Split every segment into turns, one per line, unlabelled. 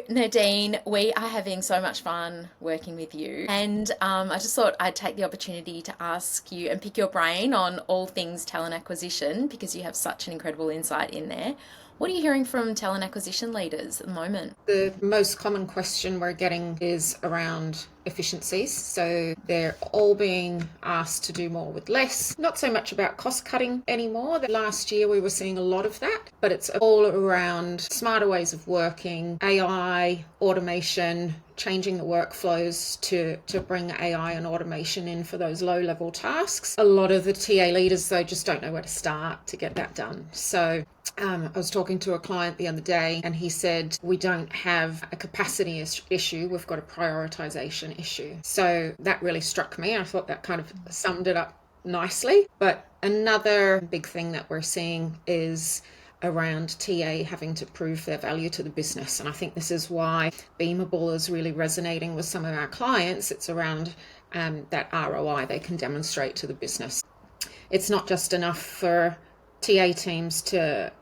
Nadine, we are having so much fun working with you. And I just thought I'd take the opportunity to ask you and pick your brain on all things talent acquisition because you have such an incredible insight in there. What are you hearing from talent acquisition leaders at the moment?
The most common question we're getting is around efficiencies. So they're all being asked to do more with less. Not so much about cost cutting anymore. The last year we were seeing a lot of that, but it's all around smarter ways of working, AI, automation, changing the workflows to bring AI and automation in for those low level tasks. A lot of the TA leaders, though, just don't know where to start to get that done. So I was talking to a client the other day and he said, we don't have a capacity issue, we've got a prioritization issue. So that really struck me. I thought that kind of summed it up nicely. But another big thing that we're seeing is around TA having to prove their value to the business. And I think this is why Beamable is really resonating with some of our clients. It's around that ROI they can demonstrate to the business. It's not just enough for TA teams to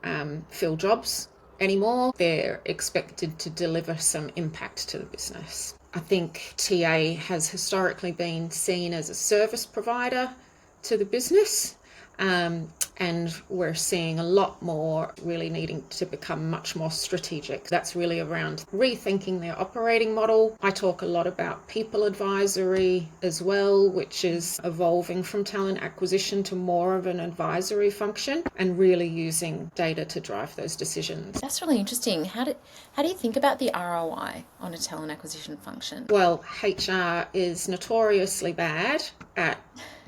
fill jobs anymore. They're expected to deliver some impact to the business. I think TA has historically been seen as a service provider to the business. And we're seeing a lot more really needing to become much more strategic. That's really around rethinking their operating model. I talk a lot about people advisory as well, which is evolving from talent acquisition to more of an advisory function and really using data to drive those decisions.
That's really interesting. How do you think about the ROI on a talent acquisition function?
Well, HR is notoriously bad at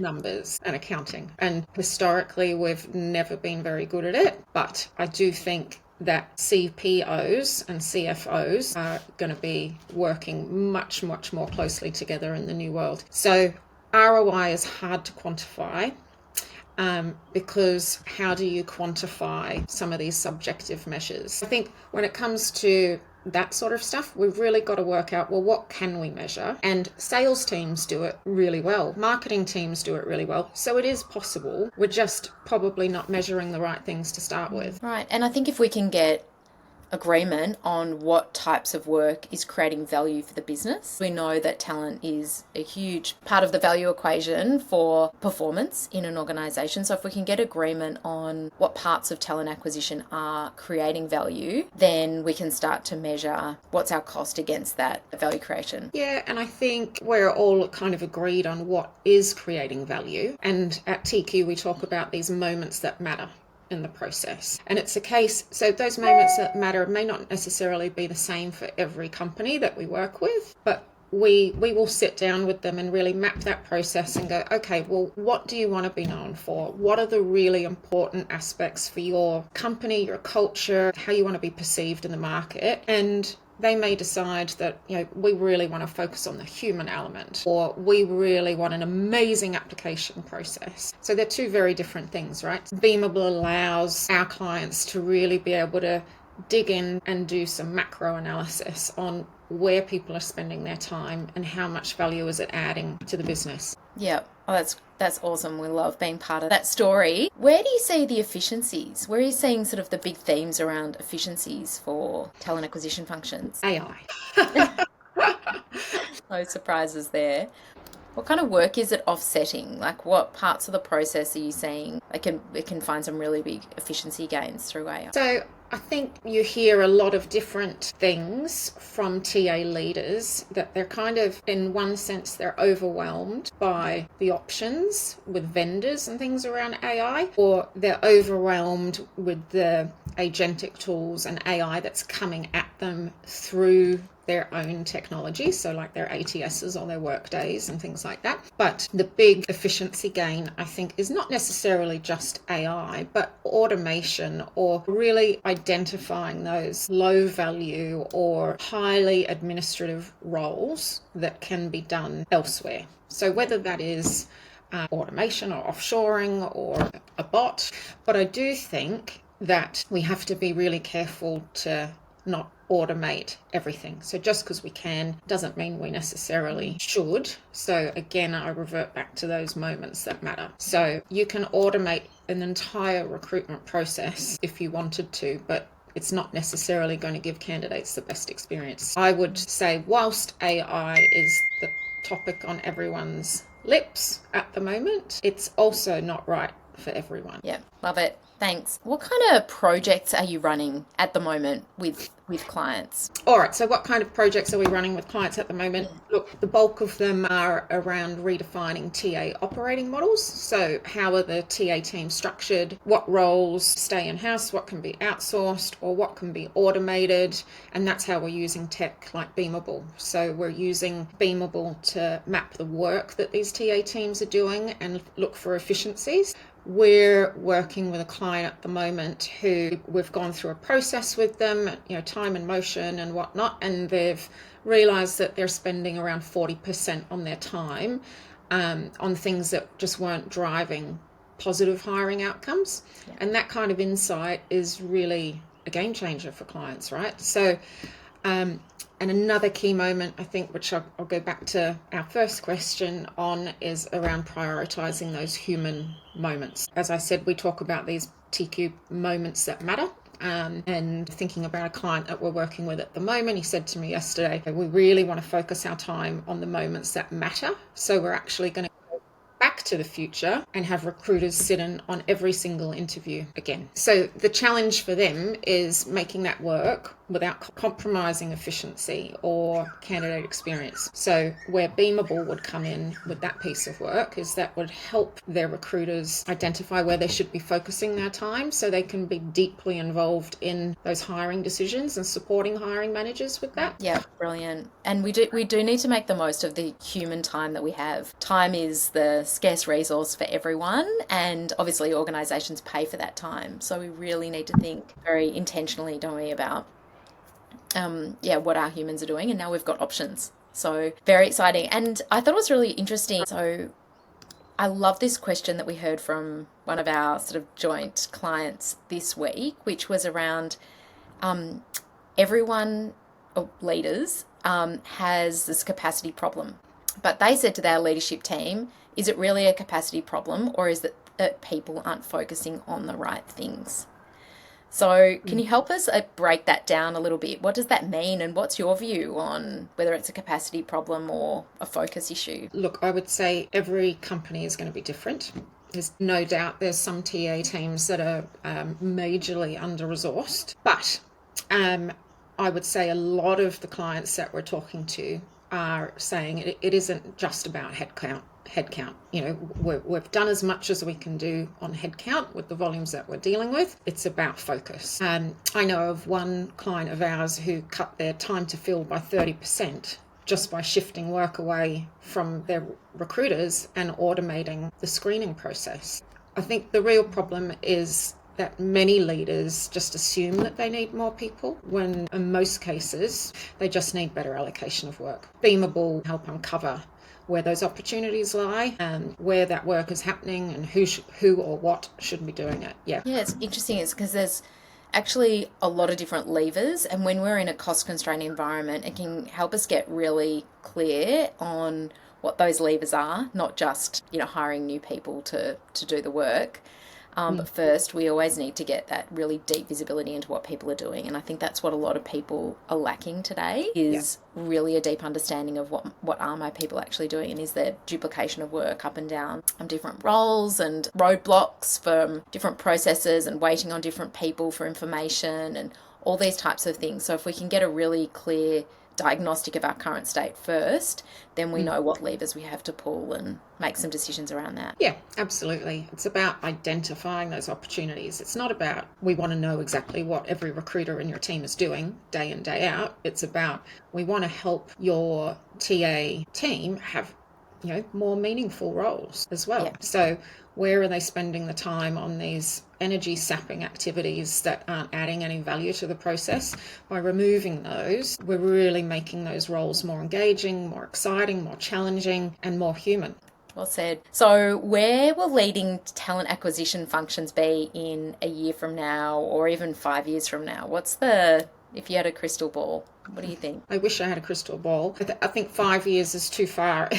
numbers and accounting, and historically we've never been very good at it, but I do think that CPOs and CFOs are going to be working much more closely together in the new world. So ROI is hard to quantify, because how do you quantify some of these subjective measures? I think when it comes to that sort of stuff, we've really got to work out, well, what can we measure? And sales teams do it really well. Marketing teams do it really well. So it is possible. We're just probably not measuring the right things to start with.
Right. And I think if we can get agreement on what types of work is creating value for the business. We know that talent is a huge part of the value equation for performance in an organisation. So if we can get agreement on what parts of talent acquisition are creating value, then we can start to measure what's our cost against that value creation.
Yeah, and I think we're all kind of agreed on what is creating value. And at TQ, we talk about these moments that matter in the process. And it's a case, so those moments that matter may not necessarily be the same for every company that we work with, but we will sit down with them and really map that process and go, okay, well, what do you want to be known for? What are the really important aspects for your company, your culture, how you want to be perceived in the market? And they may decide that, we really want to focus on the human element, or we really want an amazing application process. So they're two very different things, right? Beamable allows our clients to really be able to dig in and do some macro analysis on where people are spending their time and how much value is it adding to the business.
Yeah. Oh, that's awesome. We love being part of that story. Where do you see the efficiencies? Where are you seeing sort of the big themes around efficiencies for talent acquisition functions?
AI.
No surprises there. What kind of work is it offsetting? Like what parts of the process are you saying it can find some really big efficiency gains through AI?
So I think you hear a lot of different things from TA leaders that they're kind of, in one sense, they're overwhelmed by the options with vendors and things around AI, or they're overwhelmed with the agentic tools and AI that's coming at them through their own technology, so like their ATSs or their workdays and things like that. But the big efficiency gain, I think, is not necessarily just AI, but automation, or really identifying those low value or highly administrative roles that can be done elsewhere. So whether that is automation or offshoring or a bot, but I do think that we have to be really careful to not automate everything. So just because we can doesn't mean we necessarily should. So again, I revert back to those moments that matter. So you can automate an entire recruitment process if you wanted to, but it's not necessarily going to give candidates the best experience. I would say whilst AI is the topic on everyone's lips at the moment, it's also not right for everyone.
Yeah, love it. Thanks. What kind of projects are you running at the moment with clients?
All right, so what kind of projects are we running with clients at the moment? Look, the bulk of them are around redefining TA operating models. So how are the TA teams structured? What roles stay in-house? What can be outsourced? Or what can be automated? And that's how we're using tech like Beamable. So we're using Beamable to map the work that these TA teams are doing and look for efficiencies. We're working with a client at the moment who we've gone through a process with them, time and motion and whatnot, and they've realised that they're spending around 40% on their time on things that just weren't driving positive hiring outcomes. Yeah. And that kind of insight is really a game changer for clients, right? So, and another key moment, I think, which I'll go back to our first question on, is around prioritising those human moments. As I said, we talk about these TQ moments that matter. And thinking about a client that we're working with at the moment, he said to me yesterday, we really want to focus our time on the moments that matter. So we're actually going to go back to the future and have recruiters sit in on every single interview again. So the challenge for them is making that work without compromising efficiency or candidate experience. So where Beamable would come in with that piece of work is that would help their recruiters identify where they should be focusing their time so they can be deeply involved in those hiring decisions and supporting hiring managers with that.
Yeah, brilliant. And we do need to make the most of the human time that we have. Time is the scarce resource for everyone, and obviously organisations pay for that time. So we really need to think very intentionally, don't we, about what our humans are doing, and now we've got options. So very exciting. And I thought it was really interesting. So I love this question that we heard from one of our sort of joint clients this week, which was around everyone, leaders, has this capacity problem. But they said to their leadership team, is it really a capacity problem, or is it that people aren't focusing on the right things? So can you help us break that down a little bit? What does that mean, and what's your view on whether it's a capacity problem or a focus issue?
Look, I would say every company is going to be different. There's no doubt there's some TA teams that are majorly under-resourced, but I would say a lot of the clients that we're talking to are saying it isn't just about headcount. We've done as much as we can do on headcount with the volumes that we're dealing with. It's about focus. I know of one client of ours who cut their time to fill by 30% just by shifting work away from their recruiters and automating the screening process. I think the real problem is that many leaders just assume that they need more people, when in most cases they just need better allocation of work. Beamable help uncover where those opportunities lie and where that work is happening and who or what should be doing it. Yeah,
it's interesting. It's because there's actually a lot of different levers, and when we're in a cost-constrained environment, it can help us get really clear on what those levers are, not just hiring new people to do the work. But first, we always need to get that really deep visibility into what people are doing. And I think that's what a lot of people are lacking today, is really a deep understanding of what are my people actually doing, and is there duplication of work up and down on different roles and roadblocks from different processes and waiting on different people for information and all these types of things. So if we can get a really clear diagnostic of our current state first, then we know what levers we have to pull and make some decisions around that.
Yeah, absolutely. It's about identifying those opportunities. It's not about we want to know exactly what every recruiter in your team is doing day in, day out. It's about we want to help your TA team have more meaningful roles as well. Yeah. So where are they spending the time on these energy sapping activities that aren't adding any value to the process? By removing those, we're really making those roles more engaging, more exciting, more challenging, and more human.
Well said. So where will leading talent acquisition functions be in a year from now, or even 5 years from now? If you had a crystal ball, what do you think?
I wish I had a crystal ball. I think 5 years is too far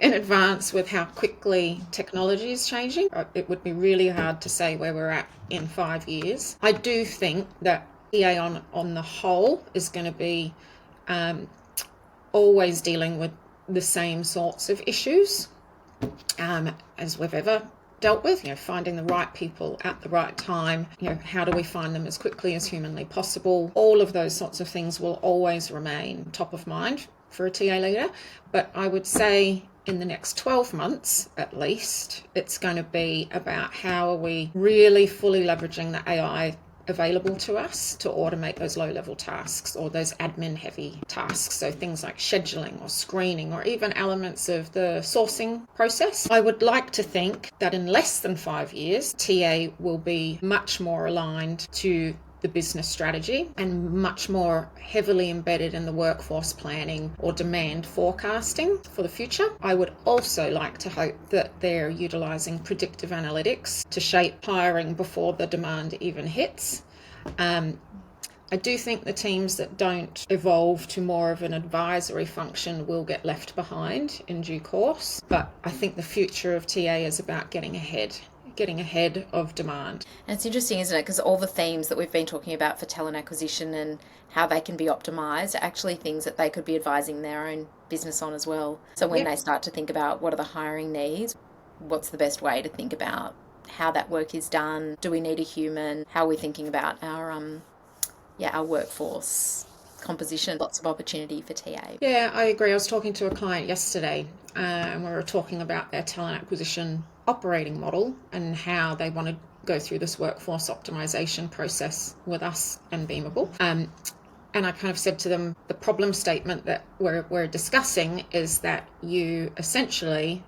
in advance with how quickly technology is changing. It would be really hard to say where we're at in 5 years. I do think that TA on the whole is going to be always dealing with the same sorts of issues as we've ever dealt with, finding the right people at the right time, how do we find them as quickly as humanly possible. All of those sorts of things will always remain top of mind for a TA leader. But I would say in the next 12 months, at least, it's going to be about how are we really fully leveraging the AI available to us to automate those low-level tasks or those admin-heavy tasks. So things like scheduling or screening or even elements of the sourcing process. I would like to think that in less than 5 years, TA will be much more aligned to the business strategy and much more heavily embedded in the workforce planning or demand forecasting for the future. I would also like to hope that they're utilising predictive analytics to shape hiring before the demand even hits. I do think the teams that don't evolve to more of an advisory function will get left behind in due course, but I think the future of TA is about getting ahead of demand.
And it's interesting, isn't it? Because all the themes that we've been talking about for talent acquisition and how they can be optimised are actually things that they could be advising their own business on as well. So when they start to think about what are the hiring needs, what's the best way to think about how that work is done? Do we need a human? How are we thinking about our workforce composition? Lots of opportunity for TA.
Yeah, I agree. I was talking to a client yesterday and we were talking about their talent acquisition operating model and how they want to go through this workforce optimization process with us and Beamable. And I kind of said to them, the problem statement that we're discussing is that you essentially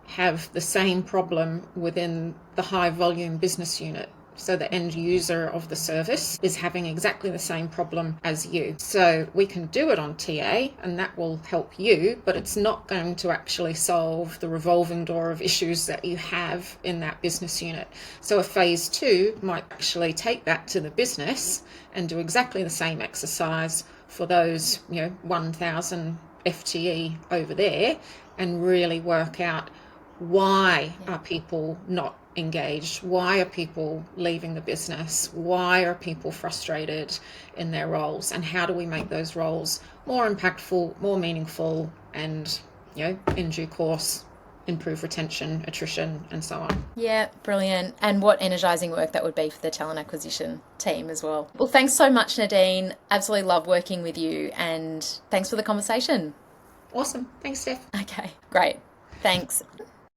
have the same problem within the high volume business unit. So the end user of the service is having exactly the same problem as you. So we can do it on TA and that will help you, but it's not going to actually solve the revolving door of issues that you have in that business unit. So a phase 2 might actually take that to the business and do exactly the same exercise for those 1,000 FTE over there and really work out why are people not engaged? Why are people leaving the business? Why are people frustrated in their roles? And how do we make those roles more impactful, more meaningful, and in due course improve retention, attrition, and so on.
Yeah, brilliant. And what energising work that would be for the talent acquisition team as well. Well, thanks so much, Nadine. Absolutely love working with you, and thanks for the conversation.
Awesome. Thanks, Steph.
Okay, great. Thanks.